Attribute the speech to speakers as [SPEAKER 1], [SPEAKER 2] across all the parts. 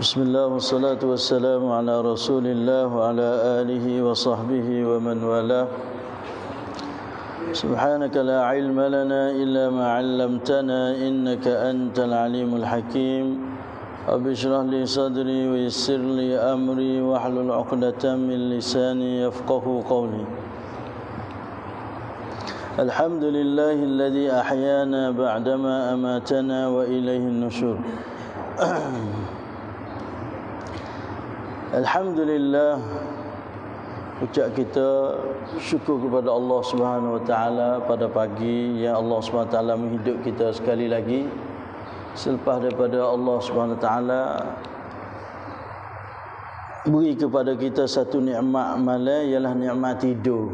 [SPEAKER 1] Bismillah wassalatu wassalamu ala Rasulillah wa ala alihi wa sahbihi wa man walah. Subhanaka la ilma lana illa ma 'allamtana innaka antal alimul hakim. Rabbi shrah li sadri wa yassir li amri wahlul 'uqdatam min lisani yafqahu qawli. Alhamdulillahilladzi ahyana ba'dama amatana wa ilaihin nusyur. Alhamdulillah, ucap kita syukur kepada Allah Subhanahu wa taala pada pagi yang Allah Subhanahu wa taala menghidup kita sekali lagi selepas daripada Allah Subhanahu wa taala beri kepada kita satu nikmat malam, ialah nikmat tidur.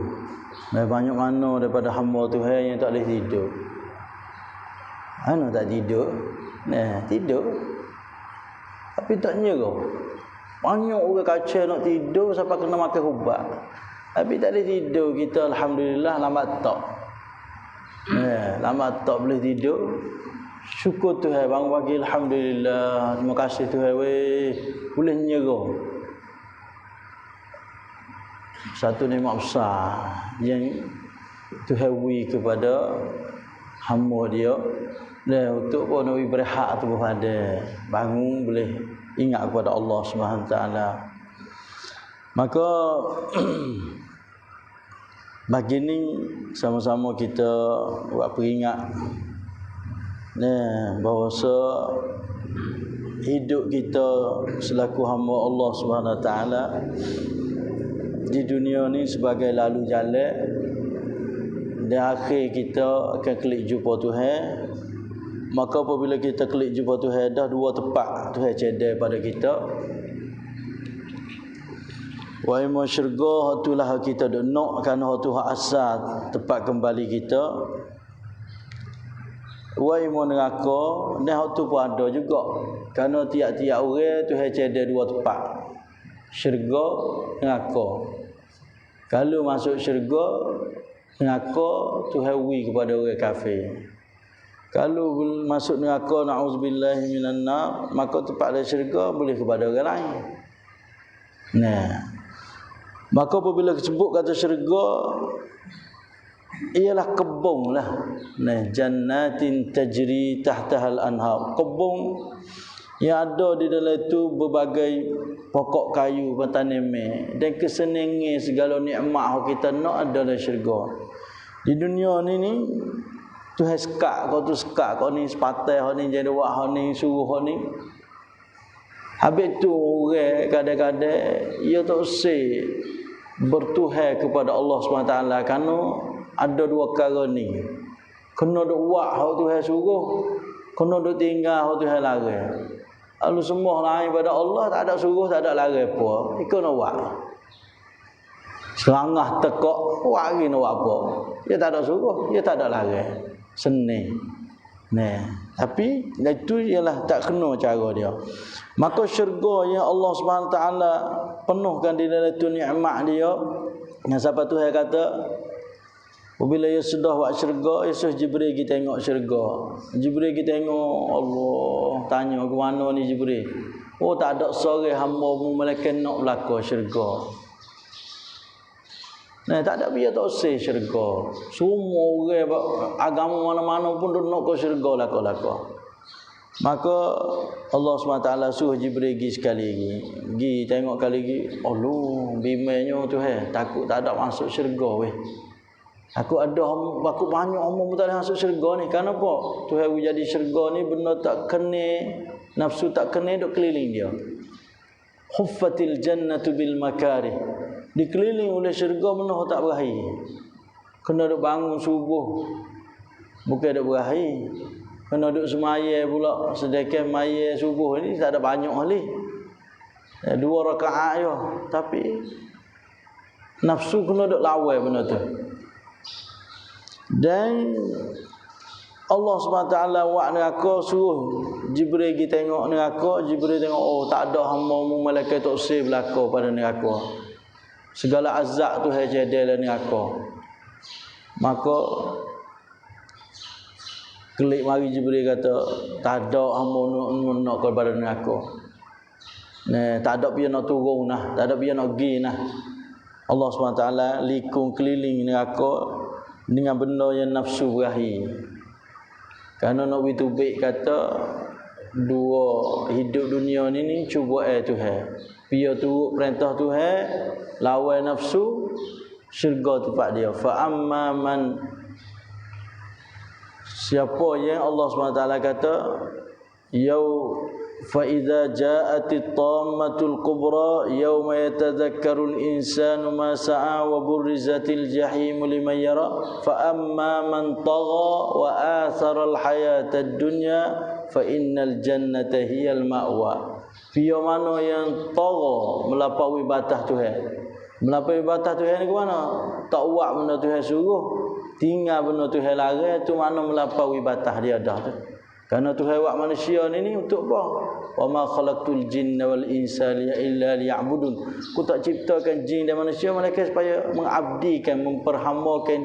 [SPEAKER 1] Banyak mana daripada hamba Tuhan yang tak boleh tidur. Mana tak tidur? Tidur. Tapi tak nyerah. Banyak orang kacau nak tidur sampai kena makan ubat. Tapi tak boleh tidur kita, alhamdulillah, lambat tak. Lambat tak boleh tidur. Syukur Tuhan, bang bagi alhamdulillah. Terima kasih Tuhan weh. Boleh nyerah. Satu nikmat besar yang Tuhan beri kepada hamba dia. Dan untuk pun nak berehat tu ada. Bangun boleh ingat kepada Allah Subhanahu taala. Maka pagi ni sama-sama kita buat peringat bahawa hidup kita selaku hamba Allah Subhanahu taala di dunia ni sebagai lalu jalan, dan akhir kita akan kelak jumpa Tuhan. Maka apabila kita kelak jumpa Tuhan, dah dua tempat Tuhan cedek pada kita. Wa imma syurga hatulah kita dok nak kerana hatu hak asal tempat kembali kita. Wa imma neraka, dan hatu pun ada juga. Kerana tiap-tiap orang Tuhan cedek dua tempat. Syurga, neraka. Kalau masuk syurga, neraka Tuhan beri kepada orang kafir. Kalau masuk neraka, na'udzubillahi minan nar, maka tempat dari syurga boleh kepada orang lain. Maka apabila disebut kata syurga, ialah kebun lah. Jannatin tajri tahtahal anhar. Kebun yang ada di dalam itu berbagai pokok kayu bertanam, dan kesenangan segala nikmat yang kita nak ada dalam syurga. Di dunia ni Tuhan sekat kau tu, sekat kau ni sepatai kau ni, jadi wak kau ni, suruh kau ni. Habis tu orang kadang-kadang ia tak usah bertuhan kepada Allah SWT, kerana ada dua perkara ni. Kena duk buat hak Tuhan suruh, kena duk tinggal hak Tuhan larang. Lalu semua lain pada Allah, tak ada suruh, tak ada larang apa. Ikut nak buat. Serangah tekak, buat lagi nak buat apa. Dia tak ada suruh, dia tak ada larang. Seni. Tapi itu ialah tak kena cara dia. Maka syurga yang Allah SWT penuhkan di dalam itu nikmat dia. Yang siapa Tuhan kata, apabila ia sudah buat syurga, Yesus Jibril kita tengok syurga. Jibril kita tengok, Allah tanya ke mana ni Jibril. Oh, tak ada seorang hamba-Mu malaikat nak belaka syurga. Tak ada biar tak usah syurga. Semua orang agama mana-mana pun dia nak ke syurga laka-laka. Maka Allah SWT suruh Jibril pergi sekali lagi. Pergi tengok kali lagi. Allah, bimbangnya Tuhan, takut tak ada masuk syurga weh. Aku banyak orang tak boleh masuk syurga ni. Kenapa? Tuhan jadi syurga ni benda tak kena, nafsu tak kena duk keliling dia. Huffatil jannatu bil makarih. Dikeliling oleh syurga penuh tak berakhir. Kena duk bangun subuh, bukan duk berakhir. Kena duk semaya pula. Sedekah maya subuh ni tak ada banyak kali. 2 rakaat je. Tapi nafsu kena duk lawan benda tu. Dan Allah SWT buat neraka, suruh Jibril pergi tengok neraka. Jibril tengok, oh tak ada hamba-Mu malaikat tak usah berlaku pada neraka. Segala azab tu hajadil neraka. Maka Kelik mari Jibril kata, tak ada hamba nak kepada neraka. Nah, tak ada pian nak turun nah, tak ada pian nak pergi nah. Allah SWT likung keliling neraka dengan benda yang nafsu berahi. Kerana nak begitu baik kata dua hidup dunia ni cuba Tuhan. Pia turut perintah Tuhan, lawan nafsu, syurga tempat dia. Fa amma man, siapa yang Allah SWT kata fa idza ja'atit tammatul kubra yauma yatadhakkarul insanu ma sa'a wa burrizatil jahim liman yara fa amma man tagha wa athara al hayatad dunya fa innal jannata hiyal ma'wa. Pia mana yang tagha, melampaui batas Tuhan. Melampaui batas Tuhan ni ke mana? Tak buat benda Tuhan suruh, tinggal benda Tuhan larang, tu mana melampaui batas dia dah tu. Kerana Tuhan buat manusia ni untuk apa? Wa ma khalaqtul jinna wal insa illa liya'budun. Aku tak ciptakan jin dan manusia melainkan supaya mengabdikan, memperhambakan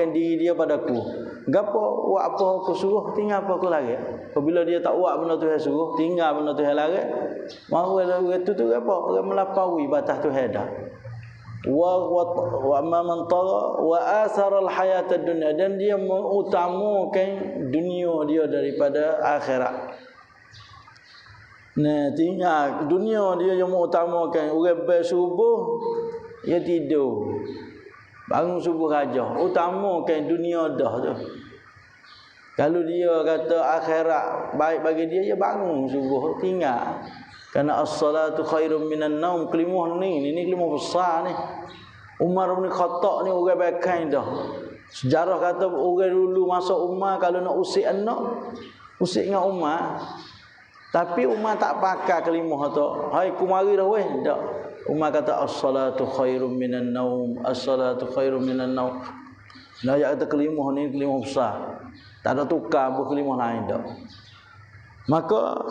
[SPEAKER 1] diri dia padaku. Gapo buat apa aku suruh, tinggal apa aku larang. Apabila dia tak buat benda Tuhan suruh, tinggal benda Tuhan larang, mau itu tu apa? Orang melampaui batas Tuhan dah. Wa man tara wa athara al hayatad dunya, dan dia mengutamakan dunia dia daripada akhirat. Nah, tinggal dunia dia yang mengutamakan. Orang subuh dia tidur, bangun subuh raja, utamakan dunia dah tu. Kalau dia kata akhirat baik bagi dia, dia bangun subuh tinggal. Karena as-salatu khairum minan naum. Kelimah ni kelimah besar ni. Umar bin Khattab ni orang baik dah. Sejarah kata orang dulu masa Umar kalau nak usik anak, usik dengan Umar. Tapi Umar tak pakai kelimah tu. Hai ku mari dah weh. Tak. Umar kata as-salatu khairum minan naum. As-salatu khairum minan naum. Nah, ya kata kelimah ni kelimah besar. Tak ada tukar berkelimah lain dah. Maka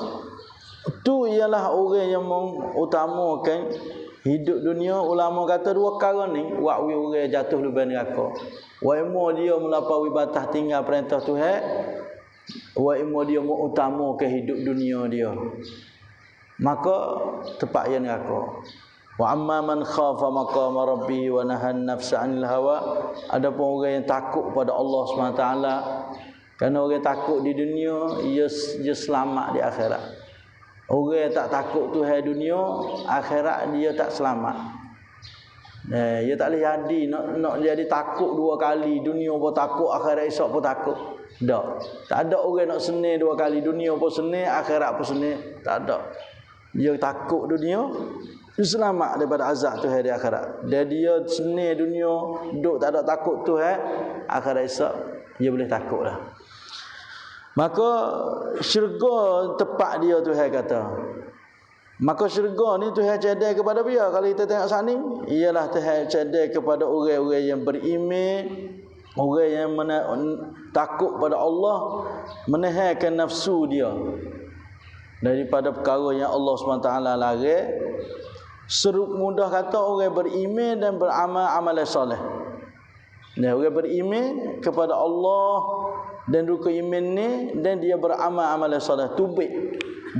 [SPEAKER 1] itu ialah orang yang mengutamakan hidup dunia. Ulama kata dua perkara ni buat orang jatuh lubang neraka. Wa imma dia melampaui batas tinggal perintah Tuhan, wa imma dia mengutamakan hidup dunia dia, maka tepat ia neraka. Wa amma man khafa maqama rabbih wa nahan nafsa 'anil hawa. Adapun orang yang takut pada Allah SWT, kerana orang takut di dunia, ia selamat di akhirat. Orang yang tak takut Tuhan dunia, akhirat dia tak selamat. Dia tak boleh jadi nak jadi takut dua kali, dunia pun takut, akhirat esok pun takut. Tak ada orang nak senang dua kali, dunia pun senang, akhirat pun senang. Tak ada. Dia takut dunia, dia selamat daripada azab Tuhan di akhirat. Dia senang dunia, duduk tak ada takut Tuhan, akhirat esok dia boleh takut dah. Maka syurga tempat dia Tuhan kata. Maka syurga ni Tuhan cadai kepada dia. Kalau kita tengok sana, ialah Tuhan cadai kepada orang-orang yang beriman, orang yang takut pada Allah, menahankan nafsu dia daripada perkara yang Allah SWT larang. Serup mudah kata orang beriman dan beramal amal soleh. Orang beriman kepada Allah dan rukun iman ni, dan dia beramal amal soleh, tubik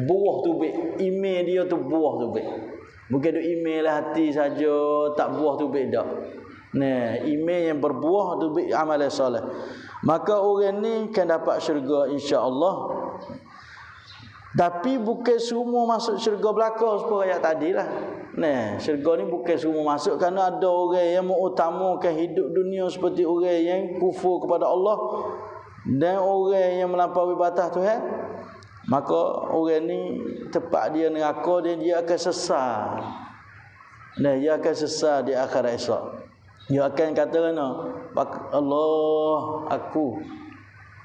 [SPEAKER 1] buah tubik iman dia tu, buah tubik. Bukan duk iman lah hati saja, tak buah tubik dak. Nah, iman yang berbuah tubik amal soleh, maka orang ni akan dapat syurga insya-Allah. Tapi bukan semua masuk syurga belaka seperti ayat tadilah. Nah, syurga ni bukan semua masuk, kerana ada orang yang mengutamakan hidup dunia seperti orang yang kufur kepada Allah dan orang yang melampaui batas Tuhan. Maka orang ni tepat dia neraka, dan dia akan sesat. Nah, dia akan sesat di akhirat esok. Dia akan kata Allah aku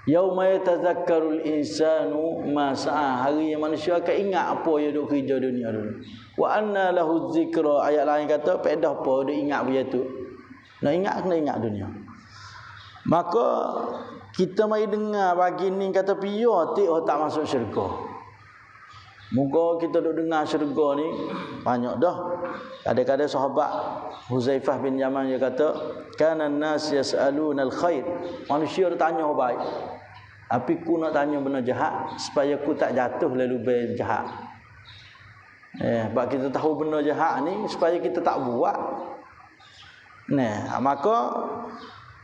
[SPEAKER 1] yauma yatazakkarul insanu ma sa'a. Hari yang manusia akan ingat apa dia duk kerja dunia dulu. Wa anna lahu dzikra. Ayat lain kata pedah apa dia ingat begitu. Nak ingat kena ingat dunia. Maka kita mari dengar pagi ni kata piyo tik tak masuk syurga. Moga kita duk dengar syurga ni banyak dah. Kadang-kadang sahabat Huzaifah bin Yaman dia kata, "Kana an-nas yas'aluna al-khair." Manusia dia tanya baik. Tapi ku nak tanya benda jahat supaya ku tak jatuh lalu lubang jahat. Sebab kita tahu benda jahat ni supaya kita tak buat. Maka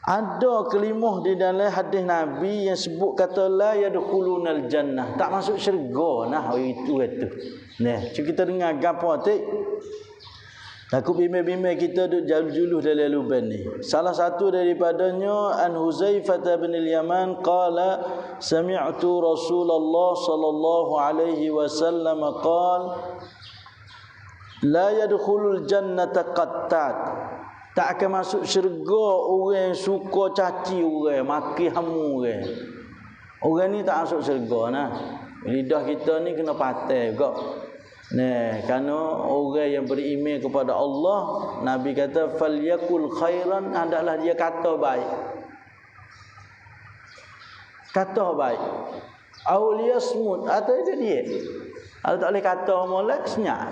[SPEAKER 1] ada kelimah di dalam hadis Nabi yang sebut kata la yadkhulunal jannah, tak masuk syurga itu. Kita dengar gapo tik. Takut bimbing-bimbing kita duk juluh dalam lubang ni. Salah satu daripadanya an Huzaifah bin al-Yaman qala sami'tu Rasulullah sallallahu alaihi wasallam qala la yadkhulul jannata qattat. Tak akan masuk syurga orang yang suka caci orang, maki hamu orang. Orang ni tak masuk syurga . Lidah kita ni kena patah juga. Kerana orang yang beriman kepada Allah, Nabi kata falyakul khairan, hendaklah dia kata baik. Kata baik. Aw liyasmut, atau dia. Kalau tak boleh kata molek senyap.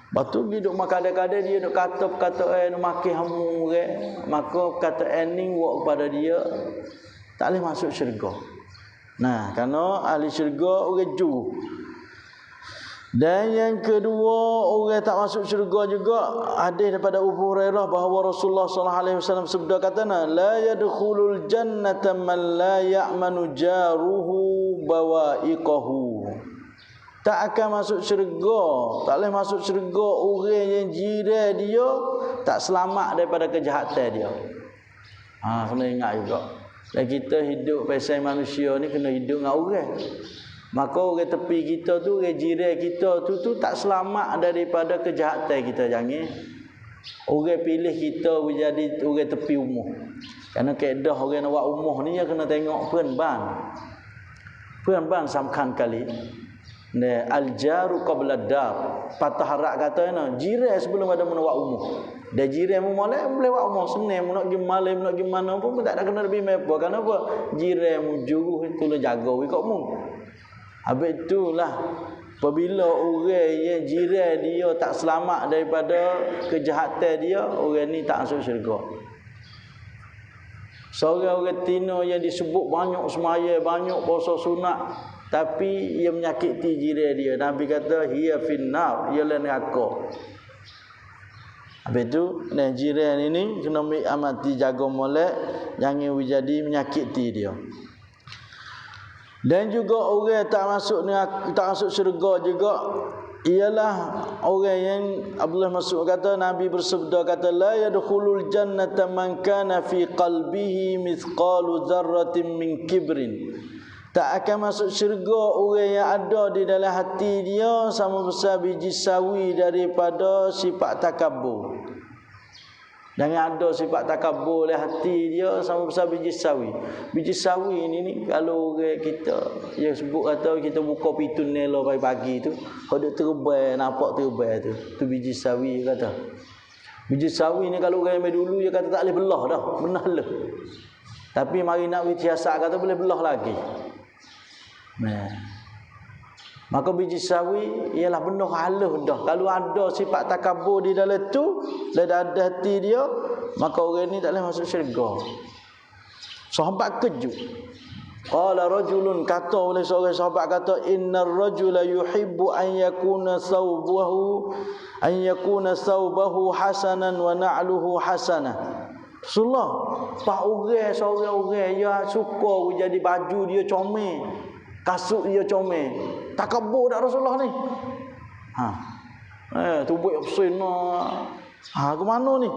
[SPEAKER 1] Batu dia duk kadang-kadang dia duk kata perkataan maki hamu orang, maka perkataan ni buat kepada dia tak boleh masuk syurga. Kerana ahli syurga orang jujur. Dan yang kedua, orang tak masuk syurga juga hadis daripada Abu Hurairah bahawa Rasulullah sallallahu alaihi wasallam sebut katana la yadkhulul jannata man la ya'manu jaruhu bawa'iqahu. Tak akan masuk syurga, tak boleh masuk syurga orang yang jiran dia tak selamat daripada kejahatan dia. Kena ingat juga. Dan kita hidup pasal manusia ni kena hidup dengan orang. Maka orang tepi kita tu, orang jiran kita tu tak selamat daripada kejahatan kita. Jangan orang pilih kita menjadi orang tepi umur. Kerana kaedah orang nak buat umur ni kena tengok perempuan. Perempuan samkan kali. Al-jaru qabla dar. Patah harap kata jiran sebelum ada menawak umur. Dia jiran mu molek boleh buat umur senang, mu nak pergi malam, nak pergi mana pun tak ada kena lebih apa. Kenapa? Jiran mu juru itu lah jaga ikut mu. Habis itulah apabila orang yang jiran dia tak selamat daripada kejahatan dia, orang ni tak masuk syurga. Seorang orang tino yang disebut banyak semaya, banyak puasa sunat, tapi ia menyakiti jiran dia. Nabi kata hiya finnar, ialah neraka. Habis tu jiran ini kena amati jaga molek, jangan jadi menyakiti dia. Dan juga orang tak masuk syurga juga ialah orang yang Abdullah Mas'ud kata Nabi bersabda kata la yadkhulul jannata man kana fi qalbihi mithqalu dzarratin min kibrin. Tak akan masuk syurga orang yang ada di dalam hati dia sama besar biji sawi daripada sifat takabur. Jangan ada sifat takabur dalam hati dia sama besar biji sawi. Biji sawi ni kalau orang kita yang sebut kata kita buka pintu nela pagi-pagi tu, kalau terbang nampak terbang tu biji sawi kata. Biji sawi ni kalau orang yang dulu dia kata tak boleh belah dah, benar lah. Tapi mari nak siasat kata boleh belah lagi. Maka biji sawi ialah benda halus dah. Kalau ada sifat takabur di dalam tu, dalam hati dia, maka orang ni tak boleh masuk syurga. Sahabat kejut. Qala rajulun, kata oleh seorang sahabat kata innar rajula yuhibbu an yakuna thawbahu hasanan wa na'luhu hasanah. Rasulullah, seorang orang yang suka jadi baju dia comel, kasut dia comel. Takabur dak Rasulullah ni. Tubuh obscene. Ke mana ni?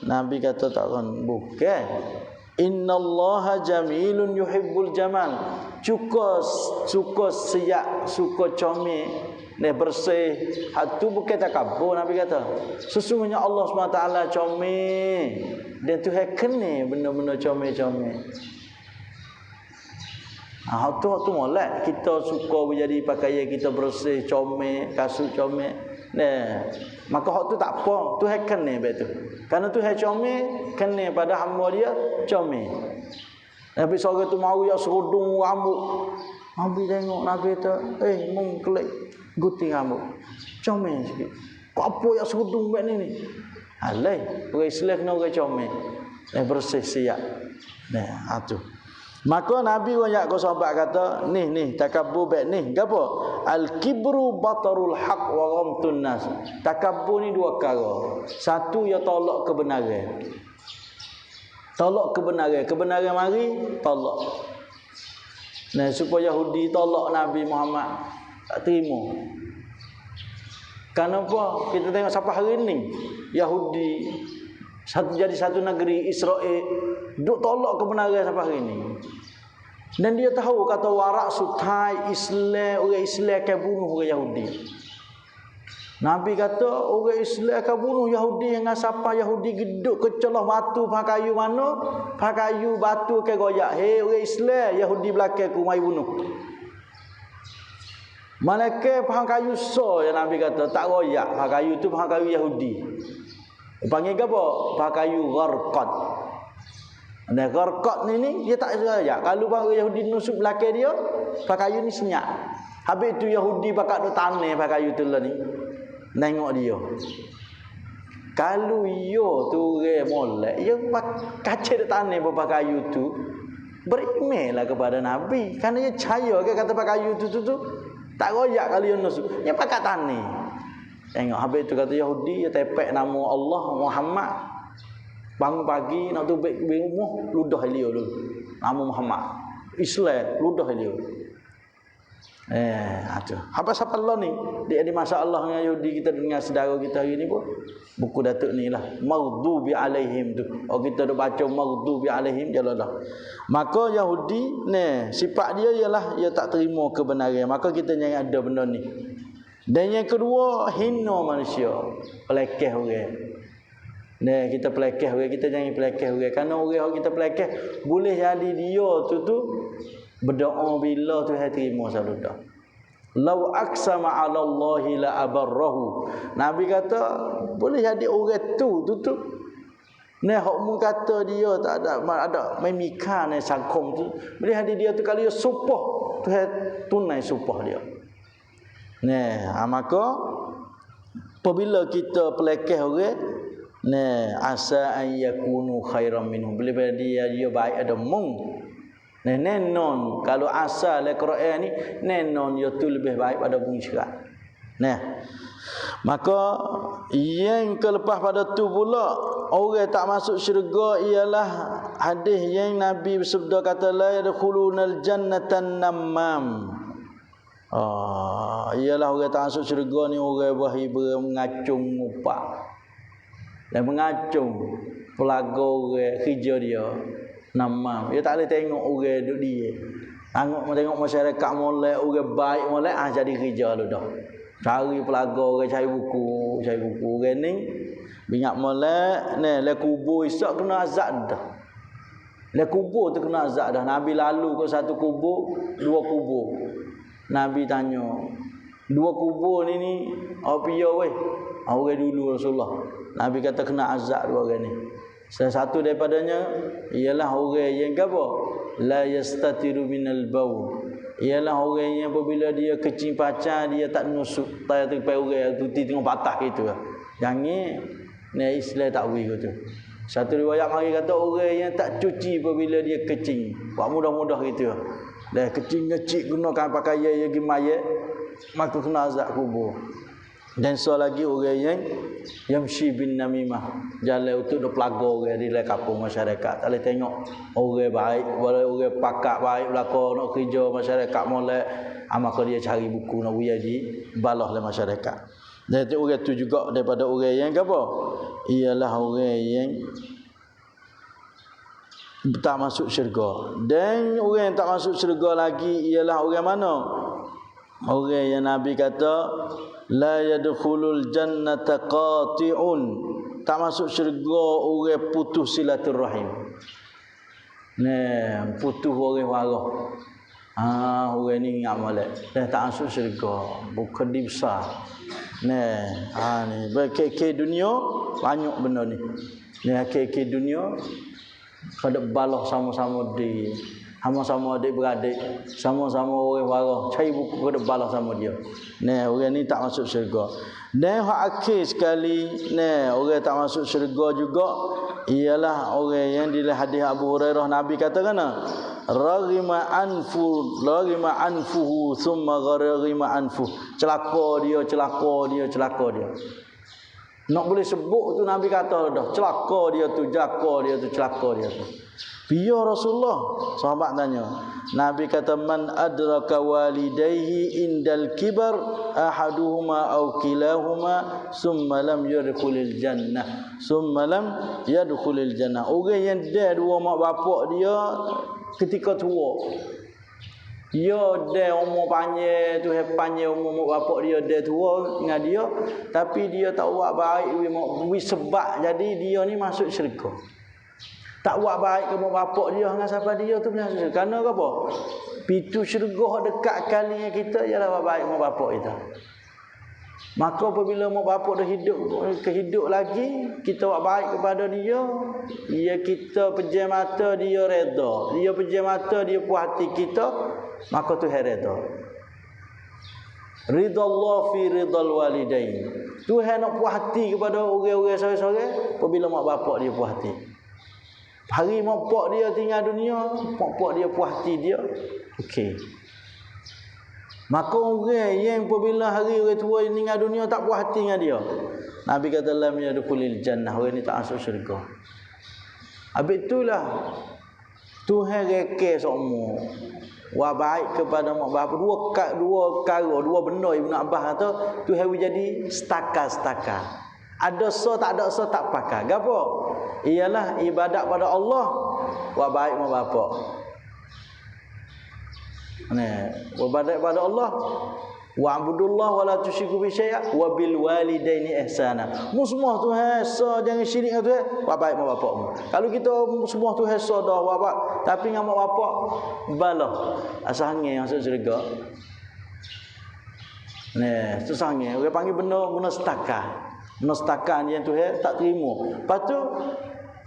[SPEAKER 1] Nabi kata takkan bukan. Innallaha jamilun yuhibbul jamal. Suka siap, suka comel, bersih. Itu bukan takabur. Nabi kata sesungguhnya Allah SWT comel. Dan Tuhan kena benda-benda comel-comel. Tu molek kita suka menjadi pakaian kita bersih, comel, kasut comel. Maka hak tu tak apa, Tuhan kena betul. Karena Tuhan comel, kena pada hamba dia comel. Tapi seorang tu mau ya serudung rambut. Nabi tengok Nabi tu, mung kelik gunting rambut. Comel sikit. Kau apa yang serudung buat ni? Alai, orang Islam kena orang comel. Bersih siap. Nah, atu. Maka Nabi banyak ke sahabat kata, nih takabbur baik ni. Gapo? Al-kibru batarul haq wa ghamtun nas. Takabbur ni dua perkara. Satu ia tolak kebenaran. Tolak kebenaran. Kebenaran mari, tolak. Nah, supaya Yahudi tolak Nabi Muhammad tak terima. Kenapa? Kita tengok sampai hari ni Yahudi jadi satu negeri Israel duk tolak kebenaran sampai hari ni. Dan dia tahu kata warak sutai Islam, orang Islam akan bunuh orang Yahudi. Nabi kata orang Islam akan bunuh Yahudi dengan siapa Yahudi geduk kecelah batu pakai kayu mana? Pakai kayu batu ke goyak. Hei orang Islam, Yahudi belakang ku mai bunuh. Malaikat pakai kayu so ya Nabi kata tak goyak. Pakai kayu tu pakai kayu Yahudi. Panggil apa? Pakai kayu gharqad. Nah gharqad ni dia tak goyak. Kalau pakai Yahudi nusuk belakang dia, pakai kayu ni senyap. Habis tu Yahudi pakai duk tanah pakai kayu tu lah ni. Nengok dia. Kalau yo tu orang molek, yo kaca di tanah beberapa kayu tu, berimanlah kepada Nabi. Kerana dia percaya ke kata pakai kayu tu tak royak kalau yo nusuk. Dia pakai tanah. Tengok habis tu kata Yahudi, dia tepek nama Allah Muhammad. Bangun pagi nak tubik rumah, ludah dia dulu. Nama Muhammad. Islam ludah dia. Aduh. Apa siapa Allah ni? Dia di masa Allah dengan Yahudi kita dengan saudara kita hari ni pun. Buku Datuk ni lah. Maghdubi alaihim tu. Oh kita dah baca maghdubi alaihim jalalah. Maka Yahudi ni sifat dia ialah dia tak terima kebenaran. Maka kita jangan ada benda ni. Dan yang kedua hina manusia. Pelekeh orang. Nah kita pelekeh orang, kita jangan pelekeh orang. Kerana orang kita pelekeh boleh jadi dia tu berdoa bila Tuhan terima selalu dah. Lau aqsama 'ala Allahi la abarrahu. Nabi kata boleh jadi orang tu. Nah hak mu kata dia tak ada memika ni sangkom tu. Boleh jadi dia tu kalau dia supah Tuhan tunai supah dia. Nah maka apabila kita pelekeh orang asa an yakunu khairan minhum. Boleh dia baik ada mung. Nenon kalau asal Al-Quran ni nenon dia tu lebih baik pada bunyi syarat. Maka yang kelepas pada tu pula orang tak masuk syurga ialah hadis yang Nabi bersabda kata la yadkhulunal jannatan namam. Ialah orang tak masuk syurga ni orang berhibur mengacung upak dan mengacung pelaga orang kerja dia. Namam. Dia tak boleh tengok orang duduk dia. Tengok masyarakat molek, orang baik molek, jadi kerja lu dah. Cari pelaga orang, cari buku orang ni. Bingat molek, le kubur esok kena azab dah. Le kubur tu kena azab dah. Nabi lalu ke satu kubur, dua kubur. Nabi tanya, dua kubur ni apa dia weh? Orang dulu Rasulullah. Nabi kata kena azab dua orang ni. Salah satu daripadanya ialah orang yang apa? La yastatiru minal bau. Ialah orang yang apabila dia kecing pacar dia tak nusuk tai tepi orang tu tengok patah gitu. Jangan ni Islam tak boleh gitu. Satu riwayat mari kata orang yang tak cuci apabila dia kecing. Buat mudah-mudah gitu. Dah kecing ngecik gunakan pakaian yang gimaya maka kena azab kubur. Dan soal lagi orang yang yamshi bin namimah, jalan untuk duk pelaga orang di kampung masyarakat. Tak boleh tengok orang baik, orang pakak baik belaka nak kerja masyarakat molek, maka dia cari buku nak buya di balah oleh masyarakat. Dan orang tu juga daripada orang yang apa? Ialah orang yang tak masuk syurga. Dan orang yang tak masuk syurga lagi ialah orang mana? Orang yang Nabi kata la yadkhulul jannata qati'un. Tak masuk syurga orang putus silaturahim. Putus orang marah. Orang ni ingat molek. Tak masuk syurga. Bukan dia besar. Ni ke dunia banyak benda ni. Ke dunia kada balah sama-sama di Sama-sama adik-beradik, sama-sama orang marah, cari buku kena balas sama dia. Nah, orang ni tak masuk syurga. Dan hak akhir sekali, nah, orang tak masuk syurga juga ialah orang yang di hadis Abu Hurairah Nabi kata kana, raghima anfuhu thumma gharima anfuh. Celaka dia. Nak boleh sebut tu Nabi kata dah, celaka dia tu. Biar Rasulullah, sahabat tanya. Nabi kata, man adraka walidayhi indal kibar ahaduhuma aw kilahuma summa lam yadkhulil jannah. Orang yang dia dua mak bapak dia ketika tua. Dia umur panjang, tu panjang umur mak bapak dia tua dengan dia, tapi dia tak buat baik sebab jadi dia ni masuk syurga. Tak buat baik ke mak bapak dia dengan siapa dia tu punya syurga. Kerana apa? Pintu syurga dekat kali dengan kita ialah buat baik mak bapak kita. Maka apabila mak bapak dah hidup lagi, kita buat baik kepada dia, kita pejam mata dia redha. Dia pejam mata dia puas hati kita, maka Tuhan redha. Ridha Allah fi ridhal walidain. Tuhan nak puas hati kepada orang-orang seorang-seorang apabila mak bapak dia puas hati. Hari mak bapak dia tinggal dunia, mak bapak dia puas hati dia, okey. Maka orang yang apabila hari orang tua meninggal dunia tak puas hati dengan dia, Nabi kata lam yadkhulil jannah, orang ni tak masuk syurga. Habis itulah Tuhan reka semua buat baik kepada mak bapak. Dua benda Ibn Abbas kata Tuhan jadi stakar. Ada tak ada tak pakai. Gapo? Ialah ibadat pada Allah, buat baik mak bapak. Ibadat pada Allah, wa'budullah wa la tusyriku bi syai'a wa bil walidaini ihsana. Semua tu hasa jangan syirik dengan Tuhan, buat baik mak bapakmu. Kalau kita semua tu hasa dah buat baik, tapi dengan mak bapak balah asal angin masuk syurga. Susahnya orang panggil benda stakar. Benda stakar ni yang Tuhan tak terima. Lepas tu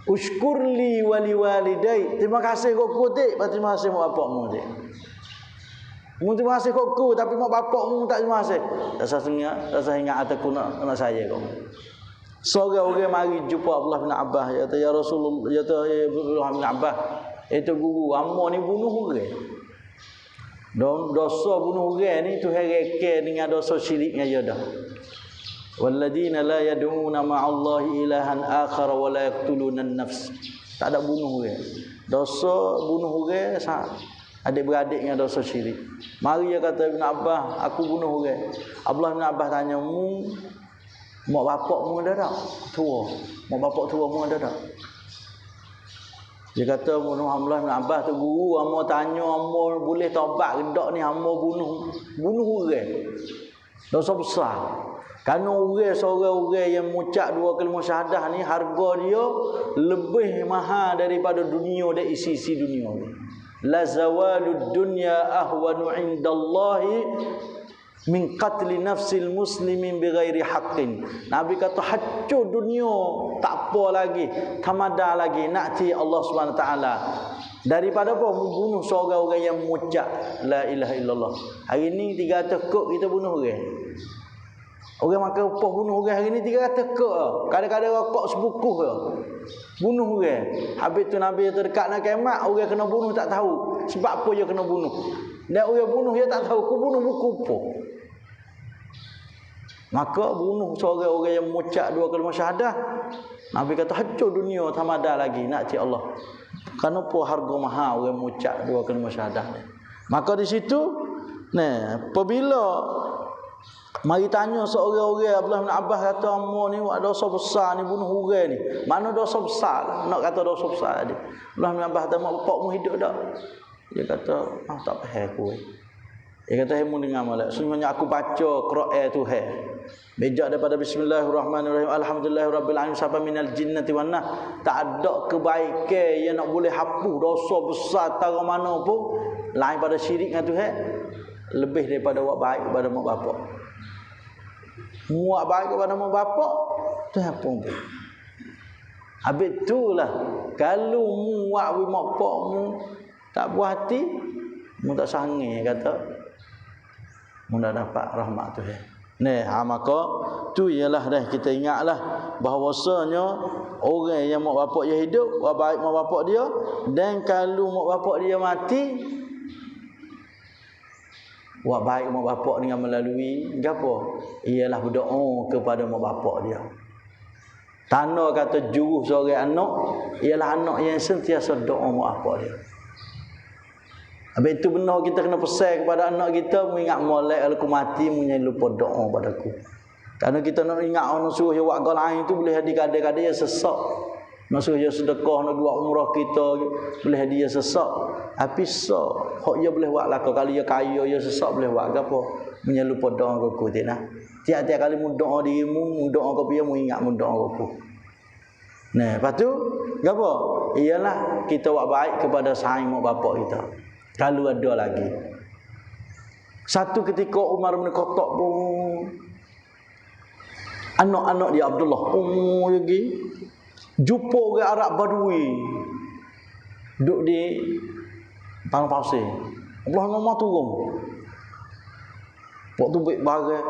[SPEAKER 1] ushkurli wali walidai. Terima kasih kau tik, terima kasih mak bapakmu tik. Terima kasih kau tapi mak bapakmu tak terima kasih. Rasa ingat ataku nak saya kau. Seorang orang mari jumpa Abdullah bin Abbas, kata ya Rasulullah, kata ya Abdullah bin Abbas, itu guru hamba ni bunuh orang. Dosa bunuh orang ni Tuhan reka dengan dosa syirik dengan dia dah. Walladzina la yad'una ma'allahi ilahan akhar wa la yaqtuluna an-nafs. Tak ada bunuh orang. Dosa bunuh orang adik-beradik dengan dosa syirik. Mari dia kata Ibn Abbas, aku bunuh orang. Abdullah bin Abbas tanya, mak bapakmu ada tak? Tua. Mak bapak tua mu ada tak? Dia kata Muhammad bin Abbas tu guru, hamba tanya hamba boleh taubat ke tak ni, hamba bunuh orang. Dosa besar. Kerana seorang orang yang mengucap dua kalimah syahadah ni harga dia lebih mahal daripada dunia dan isi-isi dunia ni. La zawalud dunya ahwanu indallahi min qatli nafsil muslimin bighairi haqqin. Nabi kata hancur dunia tak apa lagi, tamada lagi nakti Allah Subhanahu taala daripada apa? Membunuh seorang orang yang mengucap la ilaha illallah. Hari ni 300 kok kita bunuh orang. Orang makan upah bunuh orang hari ni 300 kok. Kadang-kadang rokok sebukuh ke. Bunuh orang. Habis tu Nabi terdekat nak kiamat, orang kena bunuh tak tahu. Sebab apa dia kena bunuh? Dan orang bunuh dia tak tahu. Aku bunuh buku apa? Maka bunuh seorang orang yang mengucap dua kalimah syahadah. Nabi kata hancur dunia tamada lagi nak cik Allah. Kenapa harga mahal orang mengucap dua kalimah syahadah ni? Maka di situ apabila mari tanya seorang-orang, Abdullah bin Abbas kata ammo ni buat dosa besar ni, bunuh orang ni. Mana dosa besar? Nak kata dosa besar dia. Abdullah bin Abbas kata mak bapakmu hidup tak? Dia kata tak faham aku. Dia kata hemu dengar molek. Sebenarnya aku baca Quran Tuhan. Bejak daripada bismillahirrahmanirrahim alhamdulillahirabbil alamin sampai minal jinnati wan nas. Tak ada kebaikan yang nak boleh hapus dosa besar tara mana pun lain pada syirik dengan Tuhan lebih daripada buat baik kepada mak bapak. Buat baik kepada mak bapak Tuhan pun. Habis itulah kalau mu buat mak bapakmu Tak puas hati, mu tak sangai kata mu dah dapat rahmat tu. Maka tu ialah dah kita ingatlah bahawasanya orang yang mak bapak dia hidup, baik mak bapak dia, dan kalau mak bapak dia mati, buat baik mak bapak dengan melalui apa? Ialah berdoa kepada mak bapak dia. Tanda kata juru seorang anak ialah anak yang sentiasa doa mak bapak dia. Habis itu benar kita kena pesan kepada anak kita, mengingat molek aku mati, menyanyi lupa doa padaku. Karena kita nak ingat orang suruh dia buat lain tu boleh jadi kadang-kadang dia sesak. Nak suruh dia sedekah, nak buat umrah kita, boleh dia sesak. Tapi sok, hak dia boleh buat lah. Kalau dia kaya, dia sesak boleh buat apa? Menyanyi lupa doa aku tidak. Tiap-tiap kali mu doa dirimu, mu doa kau dia, mu ingat mu doa aku. Nah, lepas tu, apa? Ialah kita buat baik kepada saing mak bapak kita. Kalau ada lagi. Satu ketika Umar bin Khattab pun anak-anak dia Abdullah lagi jumpa orang Arab Badui duduk di padang pasir. Allah nama turun. Waktu baik barang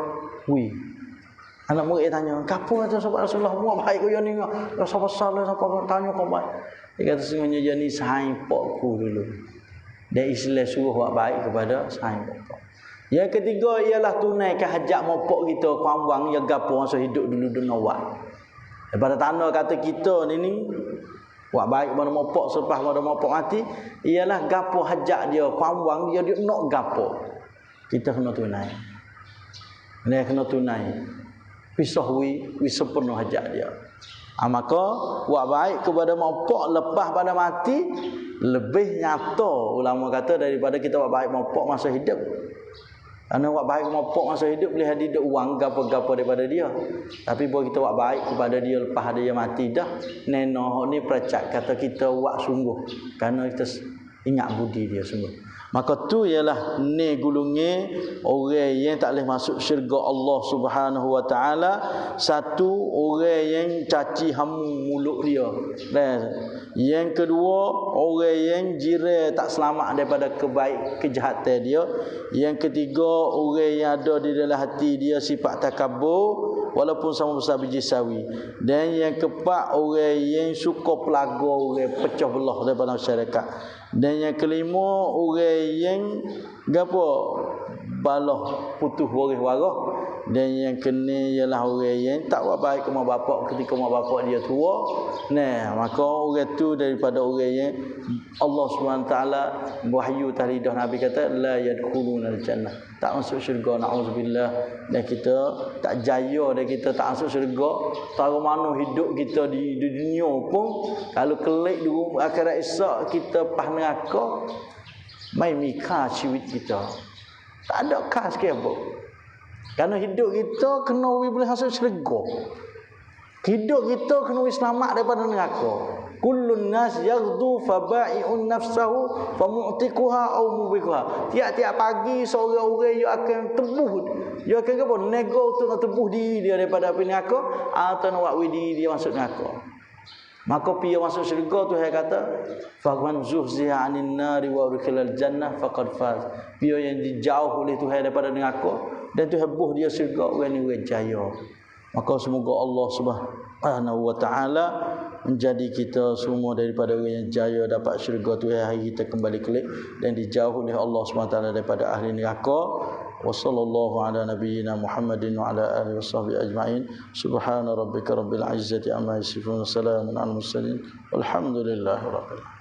[SPEAKER 1] anak murid tanya, "Kapo ada sahabat Rasulullah buat baik kau ni? Rasa salah siapa tanya kau baik?" Dia kata sebenarnya dia ni saing pokku dulu. Dia Islam suruh buat baik kepada saing pokok. Yang ketiga ialah tunaikan hajat mopok kita, kuang yang gapo masa hidup dulu dunia buat. Daripada tanda kata kita ni buat baik kepada mopok selepas pada mopok mati, ialah gapo hajat dia, kuang dia nak gapo. Kita kena tunai. Dia kena tunai. Pisah wi sepenuh hajat dia. Maka buat baik kepada mopok lepas pada mati lebih nyata ulama kata daripada kita buat baik mopok masa hidup. Karena buat baik mopok masa hidup boleh ada uang gapo-gapo daripada dia. Tapi bila kita buat baik kepada dia lepas dia mati dah, neno ni percak kata kita buat sungguh kerana kita ingat budi dia sungguh. Maka tu ialah ni gulunge orang yang tak boleh masuk syurga Allah Subhanahu wa taala. Satu, orang yang caci hamu mulut dia. Dan yang kedua, orang yang jiran tak selamat daripada kejahatan dia. Yang ketiga, orang yang ada di dalam hati dia sifat takabur walaupun sama besar biji sawi. Dan yang keempat, orang yang suka pelaga, orang pecah belah daripada masyarakat. Dan yang kelima, orang yang gapo balah putus waris-waris. Dan yang kena ialah orang yang tak buat baik ke mak bapak ketika mak bapak dia tua. Nah, maka orang tu daripada orang yang Allah SWT wahyu talidah Nabi kata la yadkhulunal jannah, tak masuk syurga, naudzubillah. Dan kita tak jaya dan kita tak masuk syurga, tahu mana hidup kita di dunia pun kalau kelik di akhirat esok kita pas neraka, mai mika ciwit kita. Tak ada khas ke apa? Kerana hidup kita kena boleh masuk syurga. Hidup kita kena selamat daripada neraka. Kullun nas yaghdu faba'i'un nafsahu famu'tiquha aw mubiquha. Tiap-tiap pagi seorang orang dia akan tebuh. Dia akan apa? Nego untuk nak tebuh diri dia daripada api neraka atau nak buat diri dia masuk neraka. Maka dia masuk syurga tu saya kata faman zuhziha 'anil nari wa udkhilal jannah faqad faz. Dia yang dijauh oleh Tuhan daripada neraka dan Tuhan buh dia syurga, orang ni orang jaya. Maka semoga Allah Subhanahu wa taala menjadi kita semua daripada orang yang jaya dapat syurga Tuhan hari kita kembali kelak dan dijauh oleh Allah Subhanahu wa taala daripada ahli neraka. Wa sallallahu ala nabiyyina Muhammadin wa ala alihi washabbihi ajma'in. Subhana rabbika rabbil izzati amma yasifun, salamun alal mursalin walhamdulillahi rabbil alamin.